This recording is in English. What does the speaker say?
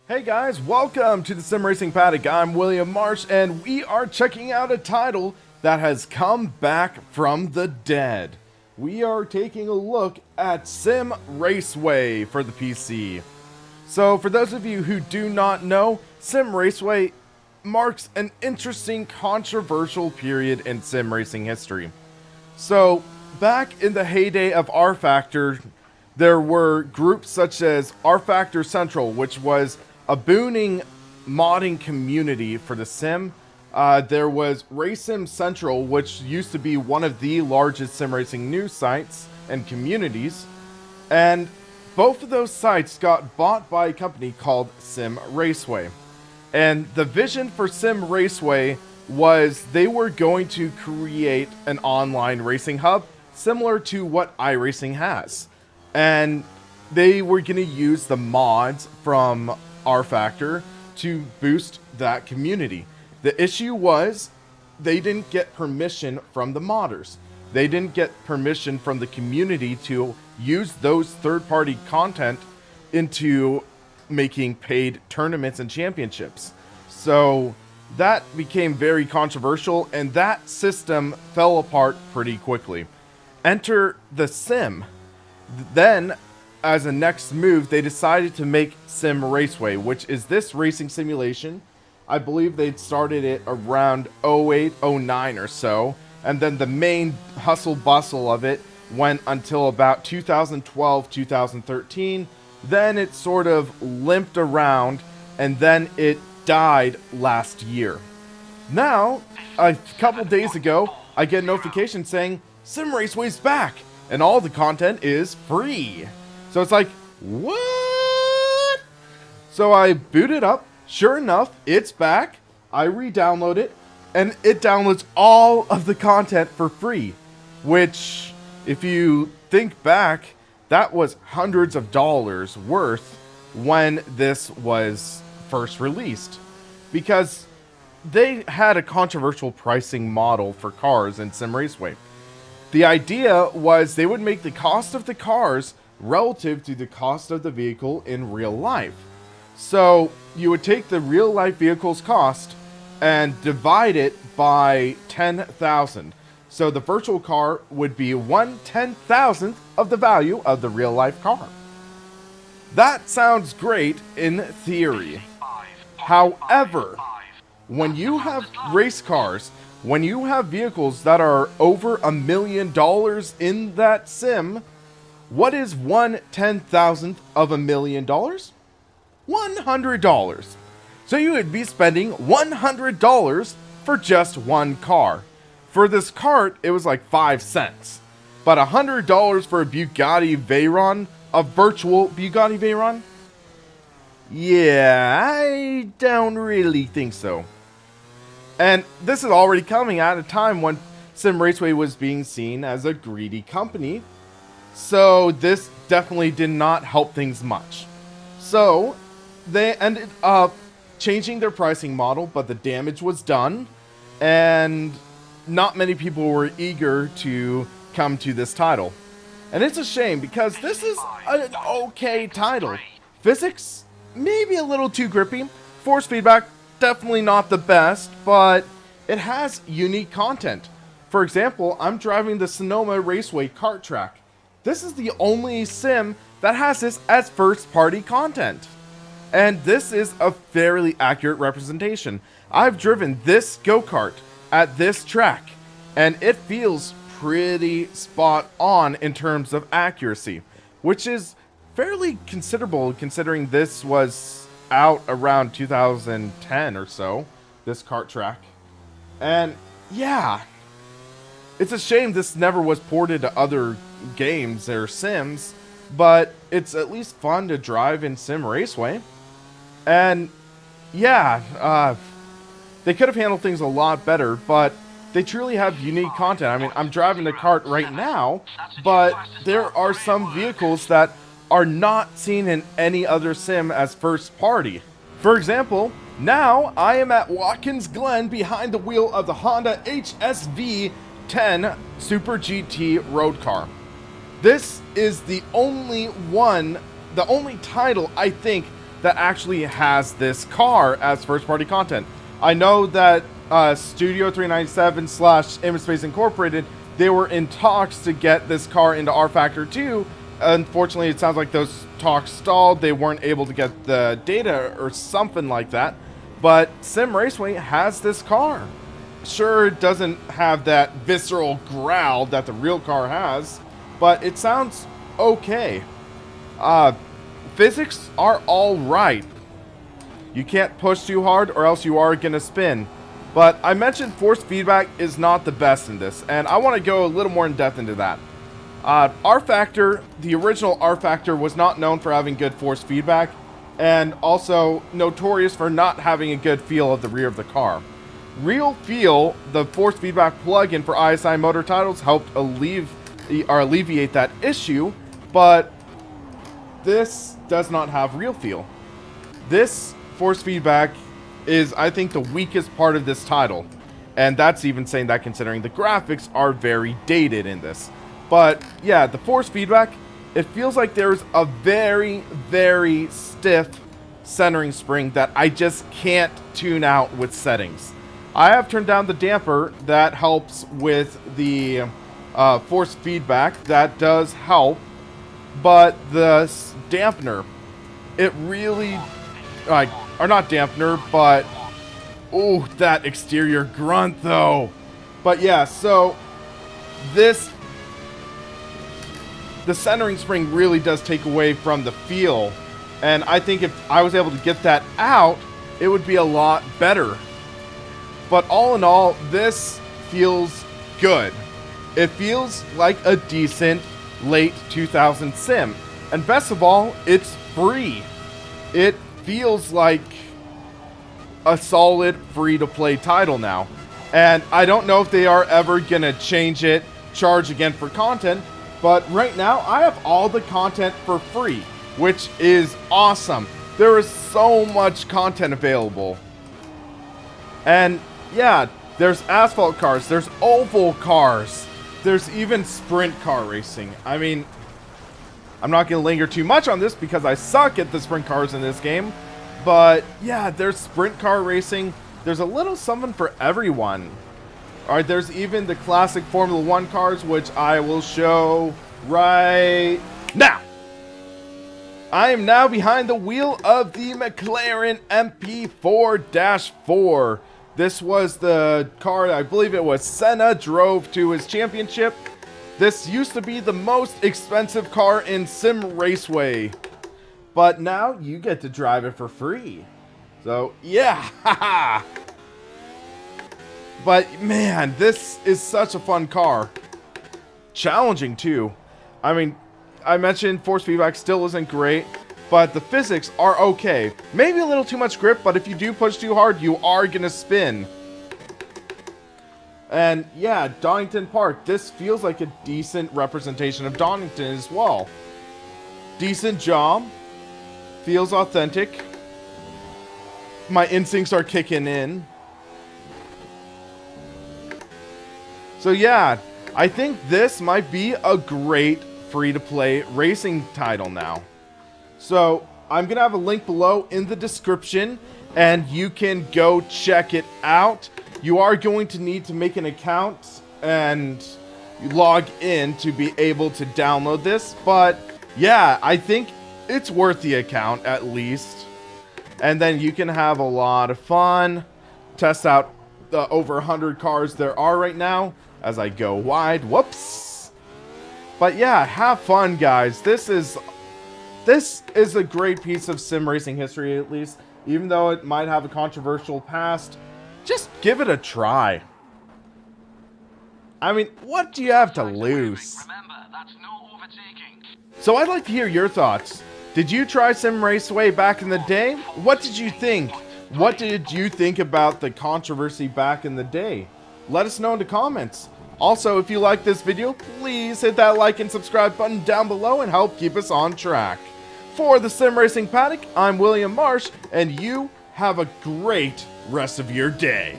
Hey guys, welcome to the SimRacingPaddock. I'm William Marsh, and we are checking out a title that has come back from the dead. We are taking a look at SimRaceway for the PC. So, for those of you who do not know, SimRaceway marks an interesting, controversial period in sim racing history. So, back in the heyday of R-Factor, there were groups such as R-Factor Central, which was a booming modding community for the sim. There was RaceSim Central, which used to be one of the largest sim racing news sites and communities. And both of those sites got bought by a company called SimRaceway. And the vision for SimRaceway was they were going to create an online racing hub similar to what iRacing has. And they were going to use the mods from R-Factor to boost that community. The issue was they didn't get permission from the modders. They didn't get permission from the community to use those third-party content into making paid tournaments and championships. So that became very controversial, and that system fell apart pretty quickly. Enter the Sim. Then, as a next move, they decided to make SimRaceway, which is this racing simulation. I believe they'd started it around 08, 09 or so, and then the main hustle bustle of it went until about 2012, 2013. Then it sort of limped around, and then it died last year. Now, a couple days ago, I get a notification saying SimRaceway's back, and all the content is free. So it's like, what? So I boot it up. Sure enough, it's back. I re-download it, and it downloads all of the content for free. Which, if you think back, that was hundreds of dollars worth when this was first released. Because they had a controversial pricing model for cars in SimRaceway. The idea was they would make the cost of the cars relative to the cost of the vehicle in real life. So you would take the real life vehicle's cost and divide it by 10,000. So the virtual car would be 1/10,000th of the value of the real life car. That sounds great in theory. However, when you have race cars, when you have vehicles that are over $1 million in that sim, what is 1/10,000th of $1 million? $100. So you would be spending $100 for just one car. For this cart, it was like 5 cents. But $100 for a Bugatti Veyron, a virtual Bugatti Veyron? Yeah, I don't really think so. And this is already coming at a time when SimRaceway was being seen as a greedy company. So this definitely did not help things much. So they ended up changing their pricing model, but the damage was done. And not many people were eager to come to this title. And it's a shame because this is an okay title. Physics, maybe a little too grippy. Force feedback, definitely not the best, but it has unique content. For example, I'm driving the Sonoma Raceway kart track. This is the only sim that has this as first-party content. And this is a fairly accurate representation. I've driven this go-kart at this track, and it feels pretty spot on in terms of accuracy, which is fairly considerable considering this was out around 2010 or so, this kart track. And yeah, it's a shame this never was ported to other games or sims, but it's at least fun to drive in SimRaceway. And yeah, they could have handled things a lot better, but they truly have unique content. I mean, I'm driving the kart right now, but there are some vehicles that are not seen in any other sim as first party. For example, now I am at Watkins Glen behind the wheel of the Honda HSV10 Super GT road car. This is the only title I think that actually has this car as first-party content. I know that Studio 397 / Image Space Incorporated, they were in talks to get this car into R Factor 2. Unfortunately, it sounds like those talks stalled. They weren't able to get the data or something like that. But SimRaceway has this car. Sure, it doesn't have that visceral growl that the real car has, but it sounds okay. Physics are alright. You can't push too hard or else you are going to spin. But I mentioned force feedback is not the best in this, and I want to go a little more in depth into that. R Factor, the original R Factor, was not known for having good force feedback, and also notorious for not having a good feel of the rear of the car. Real Feel, the force feedback plugin for ISI motor titles, helped alleviate that issue, but this does not have Real Feel. This force feedback is, I think, the weakest part of this title, and that's even saying that considering the graphics are very dated in this. But yeah, the force feedback, it feels like there's a very, very stiff centering spring that I just can't tune out with settings. I have turned down the damper. That helps with the force feedback. That does help. But the dampener, it really, or not dampener, but, oh, that exterior grunt though. But yeah, so the centering spring really does take away from the feel. And I think if I was able to get that out, it would be a lot better. But all in all, this feels good. It feels like a decent late 2000 sim. And best of all, it's free. It feels like a solid free-to-play title now. And I don't know if they are ever going to change it, charge again for content. But right now, I have all the content for free, which is awesome. There is so much content available. And yeah, there's asphalt cars, there's oval cars, there's even sprint car racing. I mean, I'm not going to linger too much on this because I suck at the sprint cars in this game. But yeah, there's sprint car racing. There's a little something for everyone. Alright, there's even the classic Formula 1 cars, which I will show right now. I am now behind the wheel of the McLaren MP4-4. This was the car, I believe it was Senna drove to his championship. This used to be the most expensive car in SimRaceway. But now you get to drive it for free. So, yeah, haha. But man, this is such a fun car. Challenging too. I mean, I mentioned force feedback still isn't great, but the physics are okay. Maybe a little too much grip, but if you do push too hard, you are gonna spin. And yeah, Donington Park. This feels like a decent representation of Donington as well. Decent job. Feels authentic. My instincts are kicking in. So yeah, I think this might be a great free-to-play racing title now. So I'm going to have a link below in the description, and you can go check it out. You are going to need to make an account and log in to be able to download this. But yeah, I think it's worth the account at least. And then you can have a lot of fun. Test out the over 100 cars there are right now as I go wide. Whoops. But yeah, have fun, guys. This is a great piece of sim racing history, at least. Even though it might have a controversial past, just give it a try. I mean, what do you have to lose? Remember, that's no overtaking. So I'd like to hear your thoughts. Did you try SimRaceway back in the day? What did you think? What did you think about the controversy back in the day? Let us know in the comments. Also, if you like this video, please hit that like and subscribe button down below and help keep us on track. For the Sim Racing Paddock, I'm William Marsh, and you have a great rest of your day.